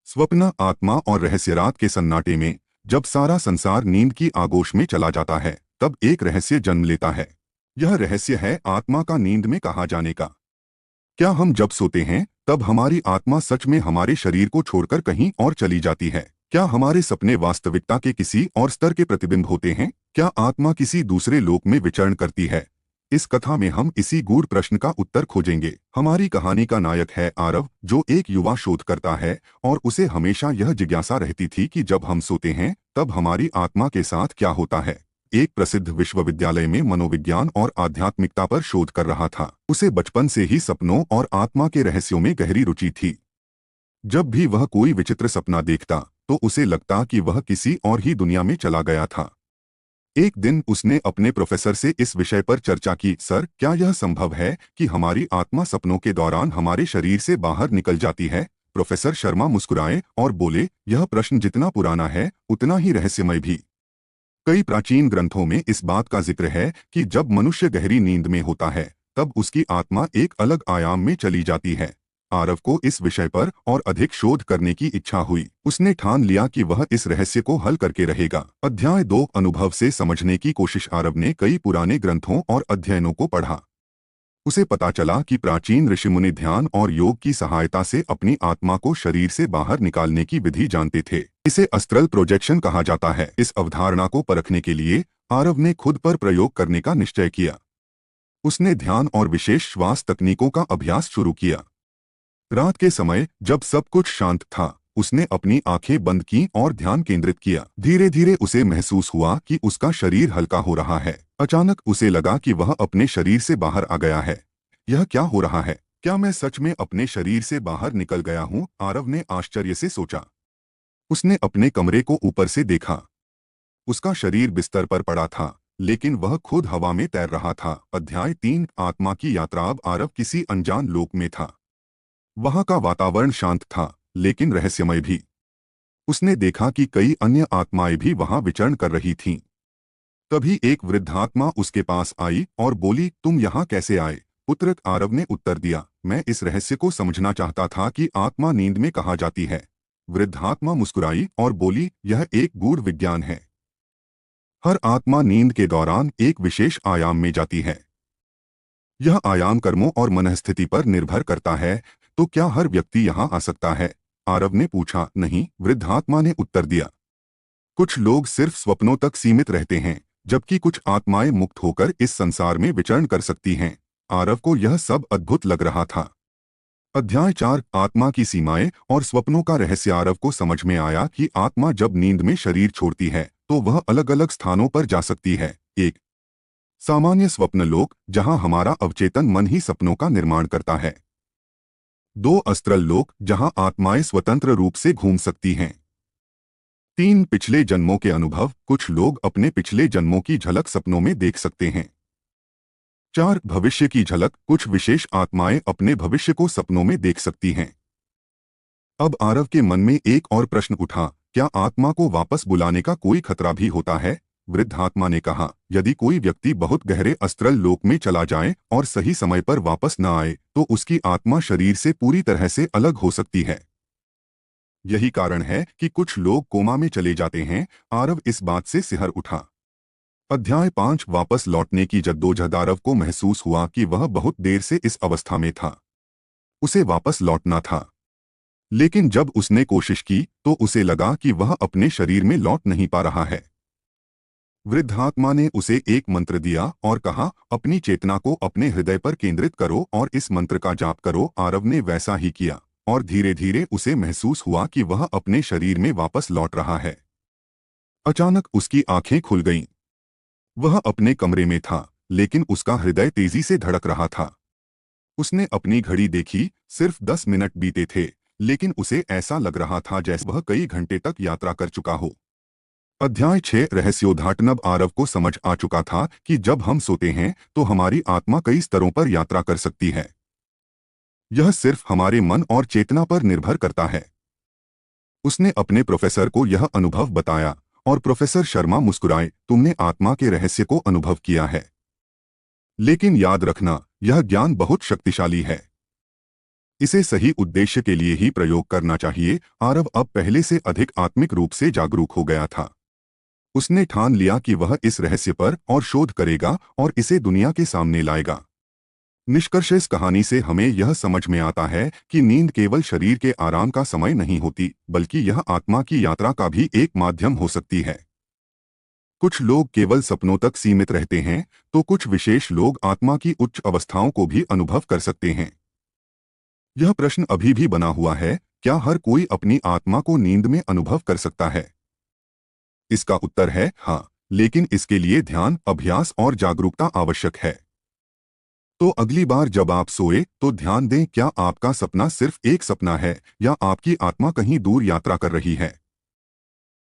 स्वप्न, आत्मा और रहस्य। रात के सन्नाटे में जब सारा संसार नींद की आगोश में चला जाता है, तब एक रहस्य जन्म लेता है। यह रहस्य है आत्मा का नींद में कहा जाने का। क्या हम जब सोते हैं तब हमारी आत्मा सच में हमारे शरीर को छोड़कर कहीं और चली जाती है? क्या हमारे सपने वास्तविकता के किसी और स्तर के प्रतिबिंब होते हैं? क्या आत्मा किसी दूसरे लोक में विचरण करती है? इस कथा में हम इसी गूढ़ प्रश्न का उत्तर खोजेंगे। हमारी कहानी का नायक है आरव, जो एक युवा शोधकर्ता है और उसे हमेशा यह जिज्ञासा रहती थी कि जब हम सोते हैं तब हमारी आत्मा के साथ क्या होता है। एक प्रसिद्ध विश्वविद्यालय में मनोविज्ञान और आध्यात्मिकता पर शोध कर रहा था। उसे बचपन से ही सपनों और आत्मा के रहस्यों में गहरी रुचि थी। जब भी वह कोई विचित्र सपना देखता तो उसे लगता कि वह किसी और ही दुनिया में चला गया था। एक दिन उसने अपने प्रोफेसर से इस विषय पर चर्चा की। सर, क्या यह संभव है कि हमारी आत्मा सपनों के दौरान हमारे शरीर से बाहर निकल जाती है? प्रोफेसर शर्मा मुस्कुराए और बोले, यह प्रश्न जितना पुराना है उतना ही रहस्यमय भी। कई प्राचीन ग्रंथों में इस बात का जिक्र है कि जब मनुष्य गहरी नींद में होता है तब उसकी आत्मा एक अलग आयाम में चली जाती है। आरव को इस विषय पर और अधिक शोध करने की इच्छा हुई। उसने ठान लिया कि वह इस रहस्य को हल करके रहेगा। अध्याय 2, अनुभव से समझने की कोशिश। आरव ने कई पुराने ग्रंथों और अध्ययनों को पढ़ा। उसे पता चला कि प्राचीन ऋषिमुनि ध्यान और योग की सहायता से अपनी आत्मा को शरीर से बाहर निकालने की विधि जानते थे। इसे अस्त्रल प्रोजेक्शन कहा जाता है। इस अवधारणा को परखने के लिए आरव ने खुद पर प्रयोग करने का निश्चय किया। उसने ध्यान और विशेष श्वास तकनीकों का अभ्यास शुरू किया। रात के समय जब सब कुछ शांत था, उसने अपनी आंखें बंद की और ध्यान केंद्रित किया। धीरे धीरे उसे महसूस हुआ कि उसका शरीर हल्का हो रहा है। अचानक उसे लगा कि वह अपने शरीर से बाहर आ गया है। यह क्या हो रहा है? क्या मैं सच में अपने शरीर से बाहर निकल गया हूँ? आरव ने आश्चर्य से सोचा। उसने अपने कमरे को ऊपर से देखा। उसका शरीर बिस्तर पर पड़ा था, लेकिन वह खुद हवा में तैर रहा था। अध्याय 3, आत्मा की यात्रा। अब आरव किसी अनजान लोक में था। वहां का वातावरण शांत था, लेकिन रहस्यमय भी। उसने देखा कि कई अन्य आत्माएं भी वहां विचरण कर रही थीं। तभी एक वृद्धात्मा उसके पास आई और बोली, तुम यहाँ कैसे आए? पुत्र, आरव ने उत्तर दिया, मैं इस रहस्य को समझना चाहता था कि आत्मा नींद में कहा जाती है। वृद्धात्मा मुस्कुराई और बोली, यह एक गूढ़ विज्ञान है। हर आत्मा नींद के दौरान एक विशेष आयाम में जाती है। यह आयाम कर्मों और मनःस्थिति पर निर्भर करता है। तो क्या हर व्यक्ति यहाँ आ सकता है? आरव ने पूछा। नहीं, वृद्धात्मा ने उत्तर दिया। कुछ लोग सिर्फ स्वप्नों तक सीमित रहते हैं, जबकि कुछ आत्माएं मुक्त होकर इस संसार में विचरण कर सकती हैं। आरव को यह सब अद्भुत लग रहा था। अध्याय 4, आत्मा की सीमाएं और स्वप्नों का रहस्य। आरव को समझ में आया कि आत्मा जब नींद में शरीर छोड़ती है तो वह अलग अलग स्थानों पर जा सकती है। एक सामान्य स्वप्न लोक, जहां हमारा अवचेतन मन ही सपनों का निर्माण करता है। 2 अस्त्रल लोक, जहां आत्माएं स्वतंत्र रूप से घूम सकती हैं। 3 पिछले जन्मों के अनुभव, कुछ लोग अपने पिछले जन्मों की झलक सपनों में देख सकते हैं। 4 भविष्य की झलक, कुछ विशेष आत्माएं अपने भविष्य को सपनों में देख सकती हैं। अब आरव के मन में एक और प्रश्न उठा, क्या आत्मा को वापस बुलाने का कोई खतरा भी होता है? वृद्धात्मा ने कहा, यदि कोई व्यक्ति बहुत गहरे अस्त्रल लोक में चला जाए और सही समय पर वापस न आए तो उसकी आत्मा शरीर से पूरी तरह से अलग हो सकती है। यही कारण है कि कुछ लोग कोमा में चले जाते हैं। आरव इस बात से सिहर उठा। अध्याय 5, वापस लौटने की जद्दोजहद। आरव को महसूस हुआ कि वह बहुत देर से इस अवस्था में था। उसे वापस लौटना था, लेकिन जब उसने कोशिश की तो उसे लगा कि वह अपने शरीर में लौट नहीं पा रहा है। वृद्धात्मा ने उसे एक मंत्र दिया और कहा, अपनी चेतना को अपने हृदय पर केंद्रित करो और इस मंत्र का जाप करो। आरव ने वैसा ही किया और धीरे धीरे उसे महसूस हुआ कि वह अपने शरीर में वापस लौट रहा है। अचानक उसकी आंखें खुल गईं। वह अपने कमरे में था, लेकिन उसका हृदय तेजी से धड़क रहा था। उसने अपनी घड़ी देखी, सिर्फ 10 मिनट बीते थे, लेकिन उसे ऐसा लग रहा था जैसे वह कई घंटे तक यात्रा कर चुका हो। अध्याय 6, रहस्योद्घाटन। अब आरव को समझ आ चुका था कि जब हम सोते हैं तो हमारी आत्मा कई स्तरों पर यात्रा कर सकती है। यह सिर्फ हमारे मन और चेतना पर निर्भर करता है। उसने अपने प्रोफेसर को यह अनुभव बताया और प्रोफेसर शर्मा मुस्कुराए, तुमने आत्मा के रहस्य को अनुभव किया है, लेकिन याद रखना, यह ज्ञान बहुत शक्तिशाली है। इसे सही उद्देश्य के लिए ही प्रयोग करना चाहिए। आरव अब पहले से अधिक आत्मिक रूप से जागरूक हो गया था। उसने ठान लिया कि वह इस रहस्य पर और शोध करेगा और इसे दुनिया के सामने लाएगा। निष्कर्ष इस कहानी से हमें यह समझ में आता है कि नींद केवल शरीर के आराम का समय नहीं होती, बल्कि यह आत्मा की यात्रा का भी एक माध्यम हो सकती है। कुछ लोग केवल सपनों तक सीमित रहते हैं, तो कुछ विशेष लोग आत्मा की उच्च अवस्थाओं को भी अनुभव कर सकते हैं। यह प्रश्न अभी भी बना हुआ है, क्या हर कोई अपनी आत्मा को नींद में अनुभव कर सकता है? इसका उत्तर है हाँ, लेकिन इसके लिए ध्यान, अभ्यास और जागरूकता आवश्यक है। तो अगली बार जब आप सोए तो ध्यान दें, क्या आपका सपना सिर्फ एक सपना है या आपकी आत्मा कहीं दूर यात्रा कर रही है।